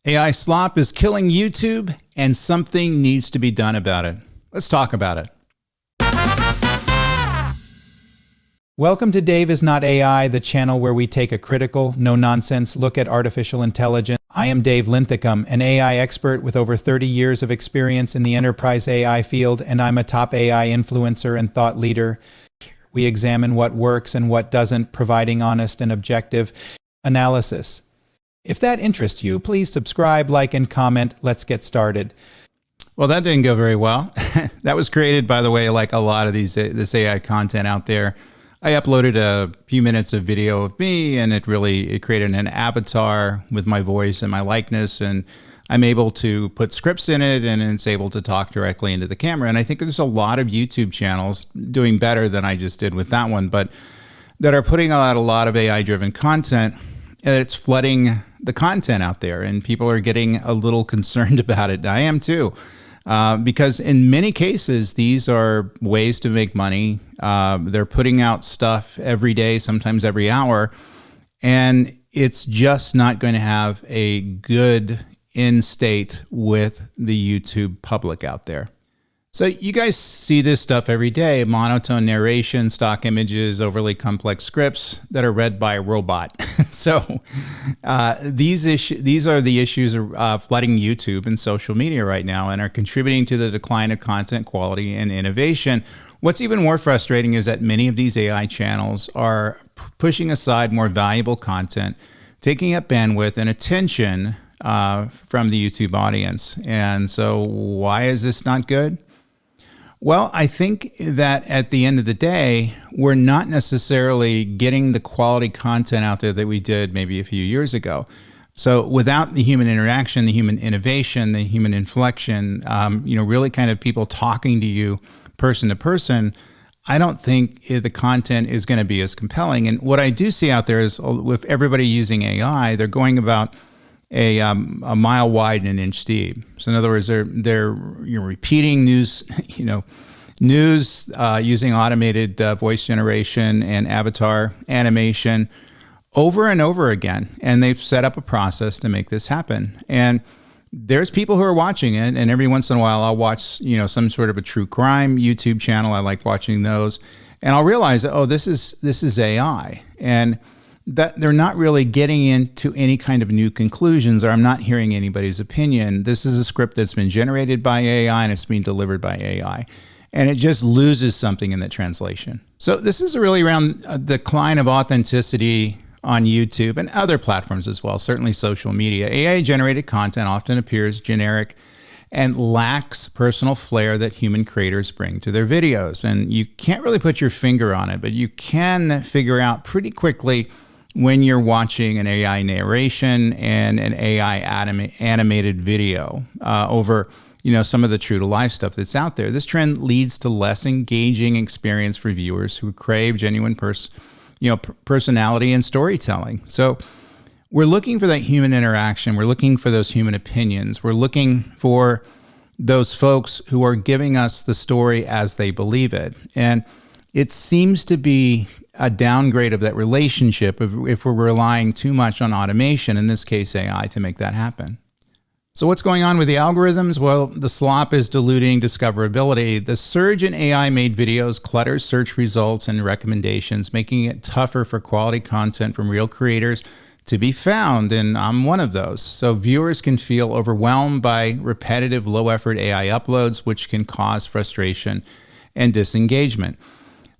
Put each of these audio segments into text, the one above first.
AI slop is killing YouTube, and something needs to be done about it. Let's talk about it. Welcome to Dave is Not AI, the channel where we take a critical, no-nonsense look at artificial intelligence. I am Dave Linthicum, an AI expert with over 30 years of experience in the enterprise AI field, and I'm a top AI influencer and thought leader. We examine what works and what doesn't, providing honest and objective analysis. If that interests you, please subscribe, like, and comment. Let's get started. Well, that didn't go very well. That was created, by the way, like a lot of this AI content out there. I uploaded a few minutes of video of me, and it created an avatar with my voice and my likeness, and I'm able to put scripts in it, and it's able to talk directly into the camera. And I think there's a lot of YouTube channels doing better than I just did with that one, but that are putting out a lot of AI-driven content, and it's flooding the content out there, and people are getting a little concerned about it. I am too. Because in many cases, these are ways to make money. They're putting out stuff every day, sometimes every hour, and it's just not going to have a good end state with the YouTube public out there. So you guys see this stuff every day: monotone narration, stock images, overly complex scripts that are read by a robot. So these are the issues flooding YouTube and social media right now, and are contributing to the decline of content quality and innovation. What's even more frustrating is that many of these AI channels are pushing aside more valuable content, taking up bandwidth and attention from the YouTube audience. And so why is this not good? Well, I think that at the end of the day, we're not necessarily getting the quality content out there that we did maybe a few years ago. So without the human interaction, the human innovation, the human inflection, really kind of people talking to you person to person, I don't think the content is going to be as compelling. And what I do see out there is with everybody using AI, they're going about a mile wide and an inch deep. So in other words, they're repeating news, using automated voice generation and avatar animation over and over again. And they've set up a process to make this happen. And there's people who are watching it, and every once in a while I'll watch, some sort of a true crime YouTube channel. I like watching those, and I'll realize, this is AI, and that they're not really getting into any kind of new conclusions, or I'm not hearing anybody's opinion. This is a script that's been generated by AI, and it's being delivered by AI, and it just loses something in the translation. So this is really around a decline of authenticity on YouTube and other platforms as well, certainly social media. AI-generated content often appears generic and lacks personal flair that human creators bring to their videos. And you can't really put your finger on it, but you can figure out pretty quickly when you're watching an AI narration and an AI animated video over some of the true to life stuff that's out there. This trend leads to less engaging experience for viewers who crave genuine personality and storytelling. So we're looking for that human interaction. We're looking for those human opinions. We're looking for those folks who are giving us the story as they believe it. And it seems to be a downgrade of that relationship if we're relying too much on automation, in this case AI, to make that happen. So what's going on with the algorithms? Well, the slop is diluting discoverability. The surge in AI-made videos clutters search results and recommendations, making it tougher for quality content from real creators to be found, and I'm one of those. So viewers can feel overwhelmed by repetitive, low-effort AI uploads, which can cause frustration and disengagement.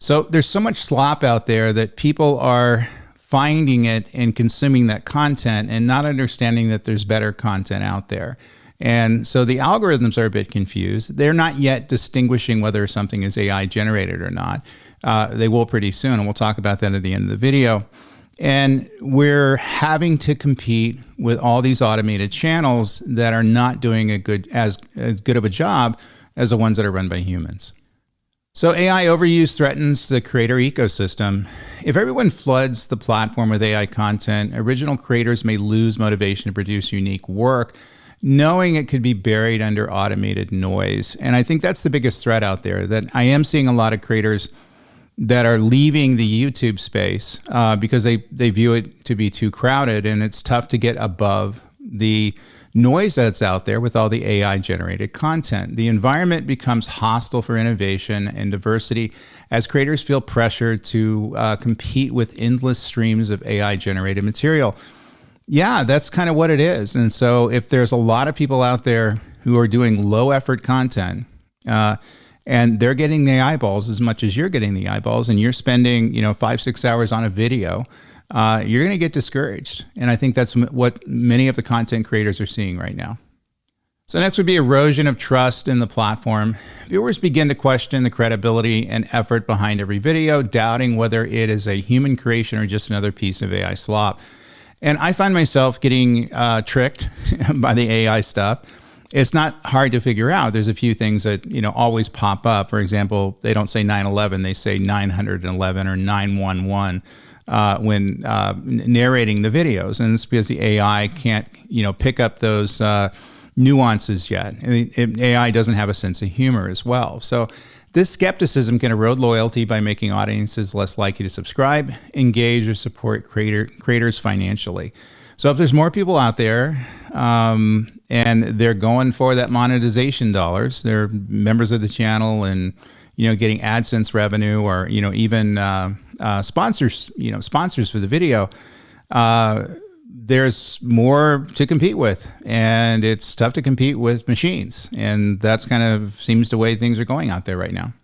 So there's so much slop out there that people are finding it and consuming that content and not understanding that there's better content out there. And so the algorithms are a bit confused. They're not yet distinguishing whether something is AI generated or not. They will pretty soon, and we'll talk about that at the end of the video. And we're having to compete with all these automated channels that are not doing as good of a job as the ones that are run by humans. So AI overuse threatens the creator ecosystem. If everyone floods the platform with AI content, original creators may lose motivation to produce unique work, knowing it could be buried under automated noise. And I think that's the biggest threat out there, that I am seeing a lot of creators that are leaving the YouTube space because they view it to be too crowded, and it's tough to get above the noise that's out there with all the AI generated content. The environment becomes hostile for innovation and diversity as creators feel pressured to compete with endless streams of AI generated material. Yeah, that's kind of what it is. And so if there's a lot of people out there who are doing low effort content, and they're getting the eyeballs as much as you're getting the eyeballs, and you're spending, 5-6 hours on a video, you're going to get discouraged. And I think that's what many of the content creators are seeing right now. So next would be erosion of trust in the platform. Viewers begin to question the credibility and effort behind every video, doubting whether it is a human creation or just another piece of AI slop. And I find myself getting tricked by the AI stuff. It's not hard to figure out. There's a few things that, always pop up. For example, they don't say 9/11, they say 911 or 911 when narrating the videos. And it's because the AI can't, pick up those nuances yet. And AI doesn't have a sense of humor as well. So this skepticism can erode loyalty by making audiences less likely to subscribe, engage, or support creators financially. So if there's more people out there and they're going for that monetization dollars, they're members of the channel and, getting AdSense revenue or, even sponsors for the video, there's more to compete with, and it's tough to compete with machines. And that's kind of seems the way things are going out there right now.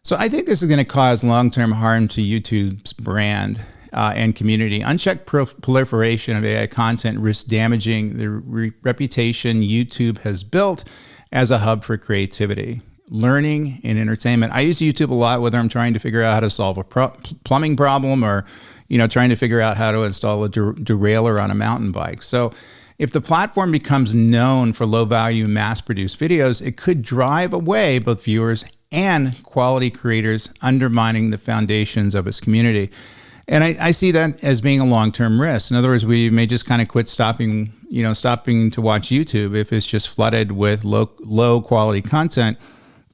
So I think this is going to cause long-term harm to YouTube's brand and community. Unchecked proliferation of AI content risks damaging the reputation YouTube has built as a hub for creativity, learning, and entertainment. I use YouTube a lot, whether I'm trying to figure out how to solve a plumbing problem or, trying to figure out how to install a derailleur on a mountain bike. So if the platform becomes known for low-value, mass-produced videos, it could drive away both viewers and quality creators, undermining the foundations of its community. And I see that as being a long-term risk. In other words, we may just kind of quit stopping to watch YouTube if it's just flooded with low quality content.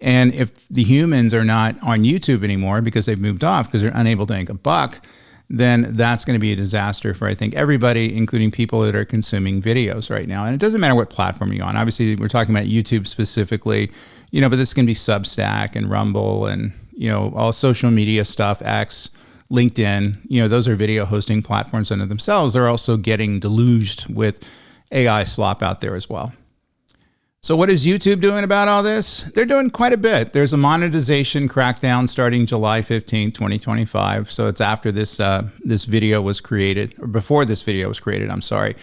And if the humans are not on YouTube anymore because they've moved off because they're unable to make a buck, then that's going to be a disaster for, I think, everybody, including people that are consuming videos right now. And it doesn't matter what platform you're on. Obviously, we're talking about YouTube specifically, but this can be Substack and Rumble and, all social media stuff, X, LinkedIn, those are video hosting platforms unto themselves. They're also getting deluged with AI slop out there as well. So what is YouTube doing about all this? They're doing quite a bit. There's a monetization crackdown starting July 15, 2025. So it's after this video was created, or before this video was created, I'm sorry.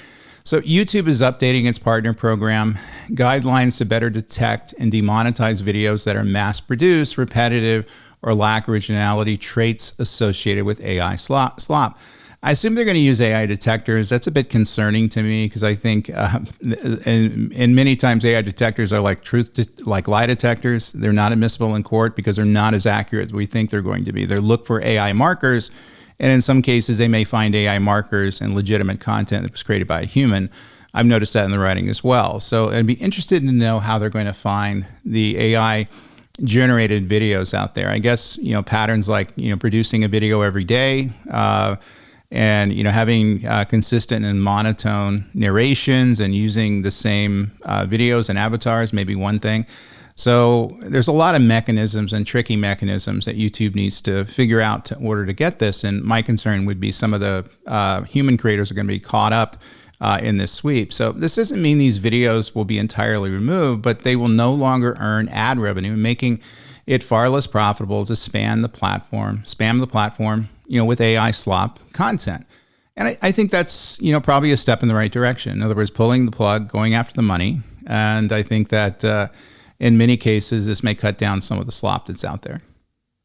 So YouTube is updating its partner program, guidelines to better detect and demonetize videos that are mass-produced, repetitive, or lack originality, traits associated with AI slop. I assume they're going to use AI detectors. That's a bit concerning to me because I think, and many times AI detectors are like lie detectors. They're not admissible in court because they're not as accurate as we think they're going to be. They look for AI markers, and in some cases, they may find AI markers in legitimate content that was created by a human. I've noticed that in the writing as well. So I'd be interested to know how they're going to find the AI generated videos out there. I guess, patterns like, producing a video every day, and having consistent and monotone narrations and using the same videos and avatars may be one thing. So there's a lot of mechanisms and tricky mechanisms that YouTube needs to figure out in order to get this. And my concern would be some of the human creators are going to be caught up in this sweep. So this doesn't mean these videos will be entirely removed, but they will no longer earn ad revenue, making it far less profitable to spam the platform, with AI slop content. And I think that's, probably a step in the right direction. In other words, pulling the plug, going after the money. And I think that in many cases, this may cut down some of the slop that's out there.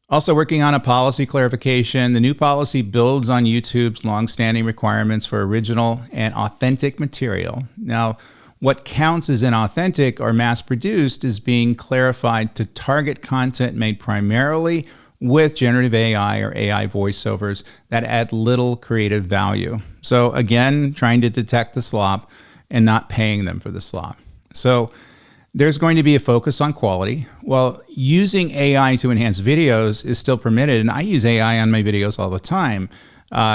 Also working on a policy clarification. The new policy builds on YouTube's longstanding requirements for original and authentic material. Now, what counts as inauthentic or mass-produced is being clarified to target content made primarily with generative AI or AI voiceovers that add little creative value. So again, trying to detect the slop and not paying them for the slop. So there's going to be a focus on quality. Well, using AI to enhance videos is still permitted, and I use AI on my videos all the time.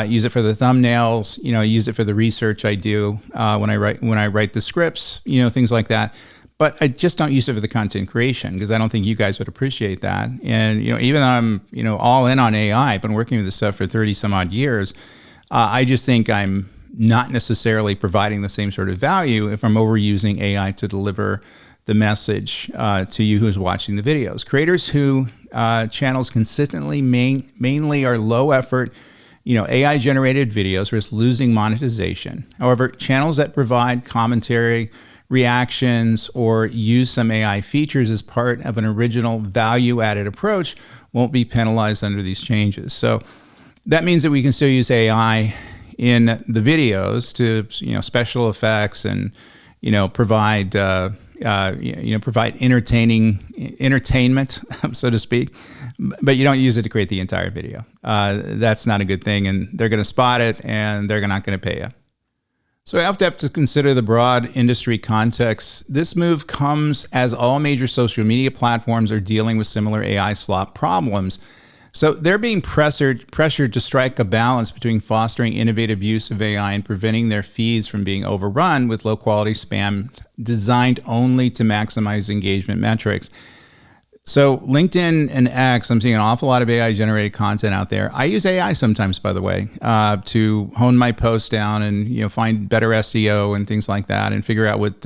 use it for the thumbnails, use it for the research I do when I write the scripts, things like that. But I just don't use it for the content creation because I don't think you guys would appreciate that. And even though I'm all in on AI, I've been working with this stuff for 30 some odd years. I just think I'm not necessarily providing the same sort of value if I'm overusing AI to deliver the message to you who's watching the videos. Creators who channels consistently mainly are low effort, AI generated videos risk losing monetization. However, channels that provide commentary, reactions, or use some AI features as part of an original value added approach won't be penalized under these changes. So that means that we can still use AI in the videos to, special effects and, provide, provide entertainment, so to speak, but you don't use it to create the entire video. That's not a good thing, and they're going to spot it, and they're not going to pay you. So I have to consider the broad industry context. This move comes as all major social media platforms are dealing with similar AI slop problems. So they're being pressured to strike a balance between fostering innovative use of AI and preventing their feeds from being overrun with low-quality spam designed only to maximize engagement metrics. So LinkedIn and X, I'm seeing an awful lot of AI-generated content out there. I use AI sometimes, by the way, to hone my posts down and find better SEO and things like that, and figure out what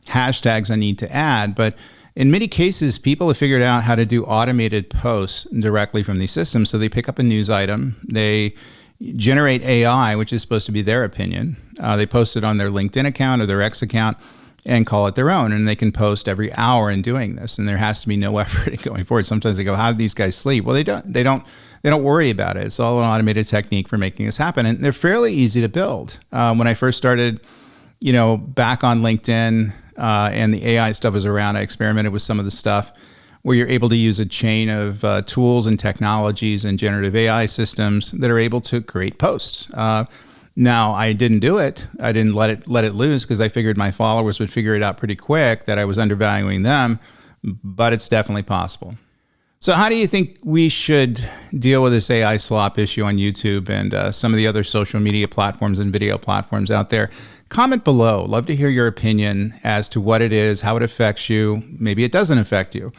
hashtags I need to add. But in many cases, people have figured out how to do automated posts directly from these systems. So they pick up a news item, they generate AI, which is supposed to be their opinion. They post it on their LinkedIn account or their X account and call it their own. And they can post every hour in doing this. And there has to be no effort in going forward. Sometimes they go, how do these guys sleep? Well, they don't worry about it. It's all an automated technique for making this happen. And they're fairly easy to build. When I first started, back on LinkedIn, and the AI stuff was around, I experimented with some of the stuff where you're able to use a chain of tools and technologies and generative AI systems that are able to create posts. Now, I didn't do it. I didn't let it loose because I figured my followers would figure it out pretty quick that I was undervaluing them, but it's definitely possible. So how do you think we should deal with this AI slop issue on YouTube and some of the other social media platforms and video platforms out there? Comment below. Love to hear your opinion as to what it is, how it affects you. Maybe it doesn't affect you.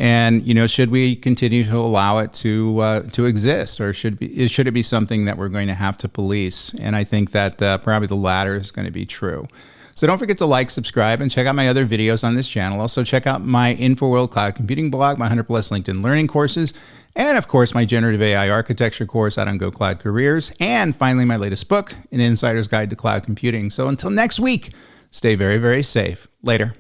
And, should we continue to allow it to exist, or should it be something that we're going to have to police? And I think that probably the latter is going to be true. So don't forget to like, subscribe, and check out my other videos on this channel. Also check out my InfoWorld Cloud Computing blog, my 100+ LinkedIn Learning courses, and of course my Generative AI Architecture course out on Go Cloud Careers, and finally my latest book, An Insider's Guide to Cloud Computing. So until next week, stay very, very safe. Later.